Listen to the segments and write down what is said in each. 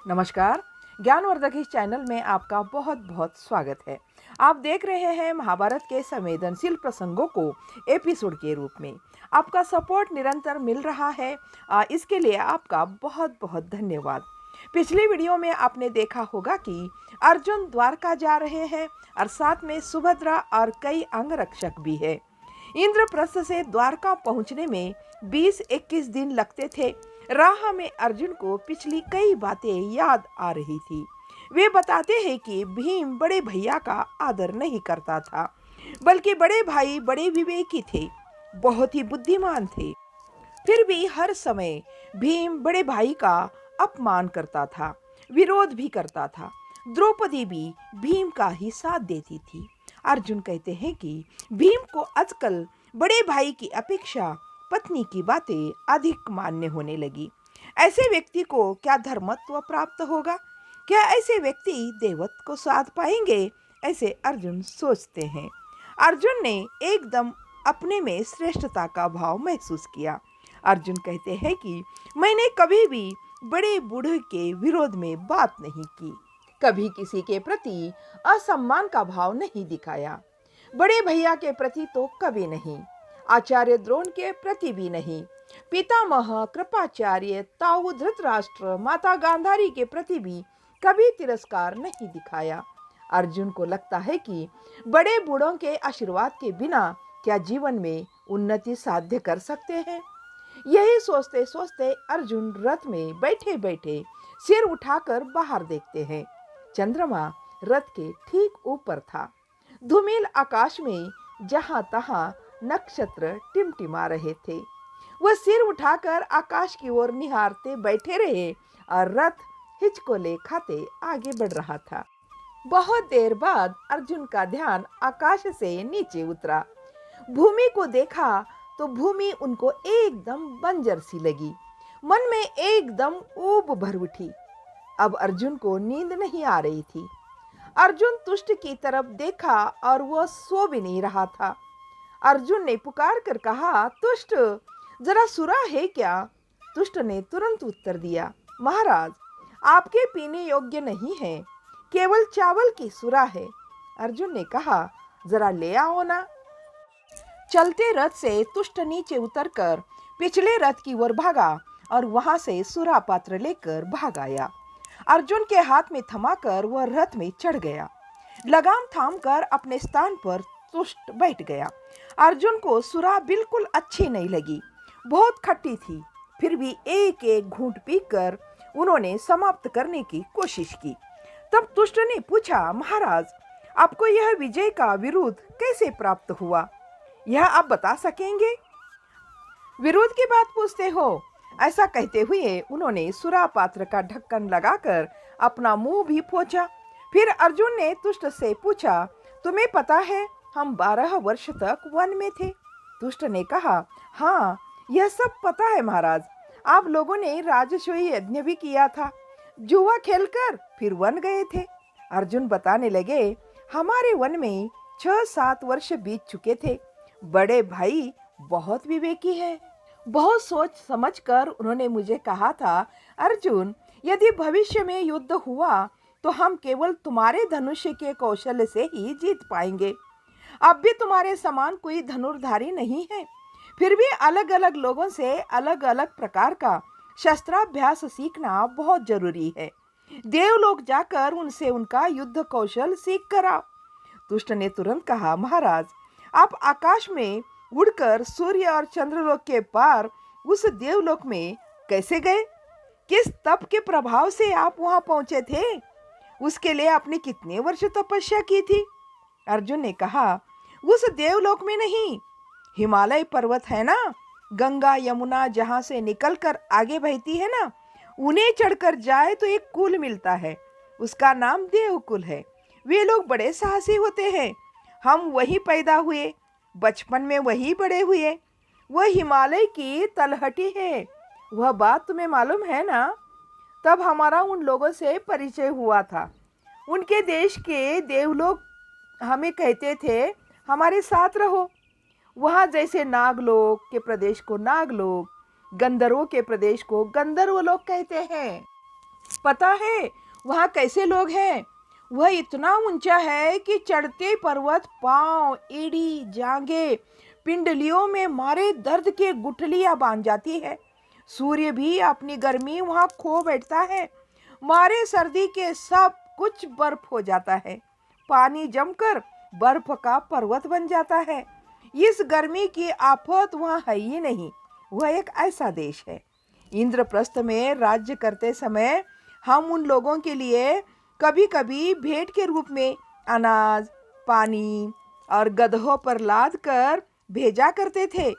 नमस्कार। ज्ञानवर्धक इस चैनल में आपका बहुत बहुत स्वागत है। आप देख रहे हैं महाभारत के संवेदनशील प्रसंगों को एपिसोड के रूप में। आपका सपोर्ट निरंतर मिल रहा है, इसके लिए आपका बहुत बहुत धन्यवाद। पिछली वीडियो में आपने देखा होगा कि अर्जुन द्वारका जा रहे हैं और साथ में सुभद्रा और कई अंगरक्षक भी है। इंद्रप्रस्थ से द्वारका पहुंचने में 20-21 दिन लगते थे। राह में अर्जुन को पिछली कई बातें याद आ रही थी। वे बताते हैं कि भीम बड़े भैया का आदर नहीं करता था, बल्कि बड़े भाई बड़े विवेकी थे, बहुत ही बुद्धिमान थे। फिर भी हर समय भीम बड़े भाई का अपमान करता था, विरोध भी करता था। द्रौपदी भी भीम का ही साथ देती थी। अर्जुन कहते हैं कि भीम को आजकल बड़े भाई की अपेक्षा पत्नी की बातें अधिक मान्य होने लगी। ऐसे व्यक्ति को क्या धर्मत्व प्राप्त होगा? क्या ऐसे व्यक्ति देवत्व को साध पाएंगे? ऐसे अर्जुन सोचते हैं। अर्जुन ने एकदम अपने में श्रेष्ठता का भाव महसूस किया। अर्जुन कहते हैं कि मैंने कभी भी बड़े बूढ़े के विरोध में बात नहीं की, कभी किसी के प्रति असम्मान का भाव नहीं दिखाया। बड़े भैया के प्रति तो कभी नहीं, आचार्य द्रोण के प्रति भी नहीं, पितामह कृपाचार्य ताऊ धृतराष्ट्र माता गांधारी के प्रति भी कभी तिरस्कार नहीं दिखाया। अर्जुन को लगता है कि बड़े बूढ़ों के आशीर्वाद के बिना क्या जीवन में उन्नति साध्य कर सकते हैं? यही सोचते सोचते अर्जुन रथ में बैठे बैठे सिर उठाकर बाहर देखते हैं। चंद्रमा रथ के ठीक ऊपर था। धूमिल आकाश में जहां तहां नक्षत्र टिमटिमा रहे थे। वह सिर उठाकर आकाश की ओर निहारते बैठे रहे और रथ हिचकोले खाते आगे बढ़ रहा था। बहुत देर बाद अर्जुन का ध्यान आकाश से नीचे उतरा। भूमि को देखा तो भूमि उनको एकदम बंजर सी लगी। मन में एकदम ऊब भर उठी। अब अर्जुन को नींद नहीं आ रही थी। अर्जुन तुष्ट की तरफ देखा और वह सो भी नहीं रहा था। अर्जुन ने पुकार कर कहा, तुष्ट, जरा सुरा है क्या? तुष्ट ने तुरंत उत्तर दिया, महाराज, आपके पीने योग्य नहीं है, केवल चावल की सुरा है। अर्जुन ने कहा, जरा ले आओ ना। चलते रथ से तुष्ट नीचे उतरकर पिछले रथ की ओर भागा और वहां से सुरा पात्र लेकर भाग आया। अर्जुन के हाथ में थमाकर वह रथ में चढ़ गया। लगाम थामकर अपने स्थान पर तुष्ट बैठ गया। अर्जुन को सुरा बिल्कुल अच्छी नहीं लगी, बहुत खट्टी थी। फिर भी एक एक घूंट पीकर उन्होंने समाप्त करने की कोशिश की। तब तुष्ट ने पूछा, महाराज, आपको यह विजय का विरुद्ध कैसे प्राप्त हुआ? यह आप बता सकेंगे? विरोध की बात पूछते हो? ऐसा कहते हुए उन्होंने सुरा पात्र का ढक्कन लगाकर अपना मुंह भी पोंछा। फिर अर्जुन ने तुष्ट से पूछा, तुम्हें पता है हम 12 वर्ष तक वन में थे? तुष्ट ने कहा, हाँ, यह सब पता है महाराज। आप लोगों ने राजसूय यज्ञ भी किया था, जुआ खेलकर फिर वन गए थे। अर्जुन बताने लगे, हमारे वन में 6-7 वर्ष बीत चुके थे। बड़े भाई बहुत विवेकी है। बहुत सोच समझकर उन्होंने मुझे कहा था, अर्जुन, यदि भविष्य में युद्ध हुआ तो हम केवल तुम्हारे धनुष के कौशल से ही जीत पाएंगे। अब भी तुम्हारे समान कोई धनुर्धारी नहीं है। फिर भी अलग अलग लोगों से अलग अलग प्रकार का शस्त्राभ्यास सीखना बहुत जरूरी है। देवलोक जाकर उनसे उनका युद्ध कौशल सीख कर आओ। तुष्ट ने तुरंत कहा, महाराज, आप आकाश में उड़कर सूर्य और चंद्रलोक के पार उस देवलोक में कैसे गए? किस तप के प्रभाव से आप वहां पहुंचे थे? उसके लिए आपने कितने वर्ष तपस्या की थी? अर्जुन ने कहा, उस देवलोक में नहीं, हिमालय पर्वत है ना, गंगा यमुना जहां से निकलकर आगे बहती है ना, उन्हें चढ़कर जाए तो एक कुल मिलता है, उसका नाम देवकुल है। वे लोग बड़े साहसी होते हैं। हम वहीं पैदा हुए, बचपन में वहीं बड़े हुए। वह हिमालय की तलहटी है, वह बात तुम्हें मालूम है ना? तब हमारा उन लोगों से परिचय हुआ था। उनके देश के देवलोग हमें कहते थे, हमारे साथ रहो। वहाँ जैसे नागलोक के प्रदेश को नागलोक, गंधर्वों के प्रदेश को गंधर्व लोग कहते हैं। पता है वहाँ कैसे लोग हैं? वह इतना ऊंचा है कि चढ़ते पर्वत पांव, एड़ी, जांघें, पिंडलियों में मारे दर्द के गुठलियां बांध जाती है। सूर्य भी अपनी गर्मी वहाँ खो बैठता है। मारे सर्दी के सब कुछ बर्फ हो जाता है। पानी जमकर बर्फ का पर्वत बन जाता है। इस गर्मी की आफत वहाँ है ही नहीं। वह एक ऐसा देश है। इंद्रप्रस्थ में राज्य करते समय हम उन लोगों के लिए कभी कभी भेंट के रूप में अनाज, पानी और गधों पर लाद कर भेजा करते थे।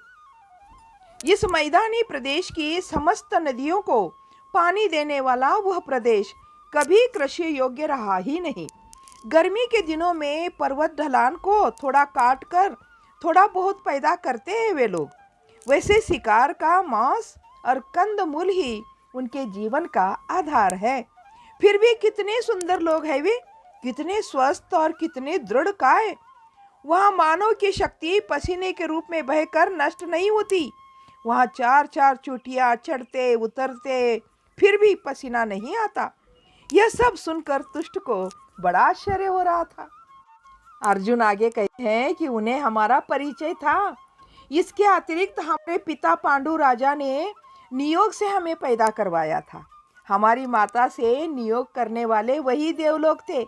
इस मैदानी प्रदेश की समस्त नदियों को पानी देने वाला वह प्रदेश कभी कृषि योग्य रहा ही नहीं। गर्मी के दिनों में पर्वत ढलान को थोड़ा काट कर थोड़ा बहुत पैदा करते हैं वे लोग। वैसे शिकार का मांस और कंदमूल ही उनके जीवन का आधार है। फिर भी कितने सुंदर लोग हैं वे, कितने स्वस्थ और कितने दृढ़ काय। वहाँ मानव की शक्ति पसीने के रूप में बहकर नष्ट नहीं होती। वहाँ चार चार चोटियाँ चढ़ते उतरते फिर भी पसीना नहीं आता। यह सब सुनकर तुष्ट को बड़ा आश्चर्य हो रहा था। अर्जुन आगे कहते हैं कि उन्हें हमारा परिचय था। इसके अतिरिक्त हमारे पिता पांडु राजा ने नियोग से हमें पैदा करवाया था। हमारी माता से नियोग करने वाले वही देवलोक थे।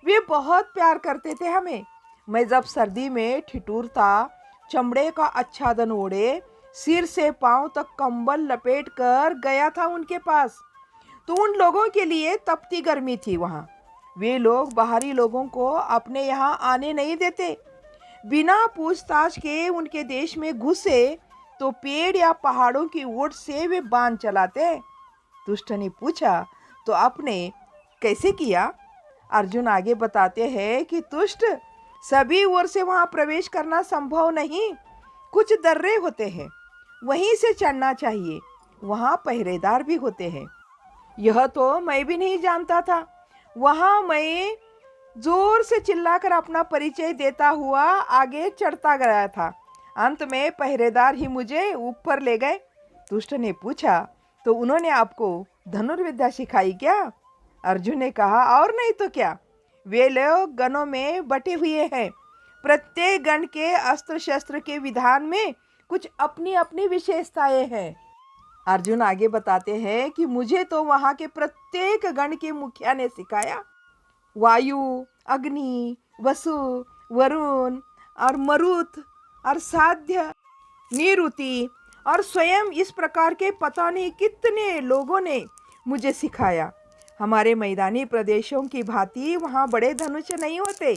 वे बहुत प्यार करते थे हमें। मैं जब सर्दी में ठिठुरता, चमड़े का आच्छादन ओढ़े, सिर से पांव तक कंबल लपेट कर गया था उनके पास, तो उन लोगों के लिए तपती गर्मी थी वहाँ। वे लोग बाहरी लोगों को अपने यहाँ आने नहीं देते। बिना पूछताछ के उनके देश में घुसे तो पेड़ या पहाड़ों की ओट से वे बांध चलाते। दुष्ट ने पूछा, तो आपने कैसे किया? अर्जुन आगे बताते हैं कि दुष्ट, सभी ओर से वहाँ प्रवेश करना संभव नहीं। कुछ दर्रे होते हैं, वहीं से चढ़ना चाहिए। वहाँ पहरेदार भी होते हैं। यह तो मैं भी नहीं जानता था। वहाँ मैं जोर से चिल्लाकर अपना परिचय देता हुआ आगे चढ़ता गया था। अंत में पहरेदार ही मुझे ऊपर ले गए। दुष्ट ने पूछा, तो उन्होंने आपको धनुर्विद्या सिखाई क्या? अर्जुन ने कहा, और नहीं तो क्या। वे लोग गणों में बटे हुए हैं। प्रत्येक गण के अस्त्र शस्त्र के विधान में कुछ अपनी अपनी विशेषताएं हैं। अर्जुन आगे बताते हैं कि मुझे तो वहाँ के प्रत्येक गण के मुखिया ने सिखाया। वायु, अग्नि, वसु, वरुण और मरुत और साध्य, निरुति और स्वयं इस प्रकार के पता नहीं कितने लोगों ने मुझे सिखाया। हमारे मैदानी प्रदेशों की भांति वहाँ बड़े धनुष नहीं होते।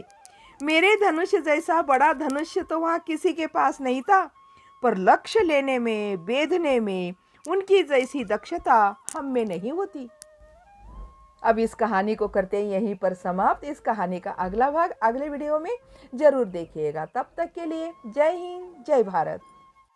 मेरे धनुष जैसा बड़ा धनुष तो वहाँ किसी के पास नहीं था, पर लक्ष्य लेने में, बेधने में उनकी जैसी दक्षता हम में नहीं होती। अब इस कहानी को करते हैं यहीं पर समाप्त। इस कहानी का अगला भाग अगले वीडियो में जरूर देखिएगा। तब तक के लिए जय हिंद, जय भारत।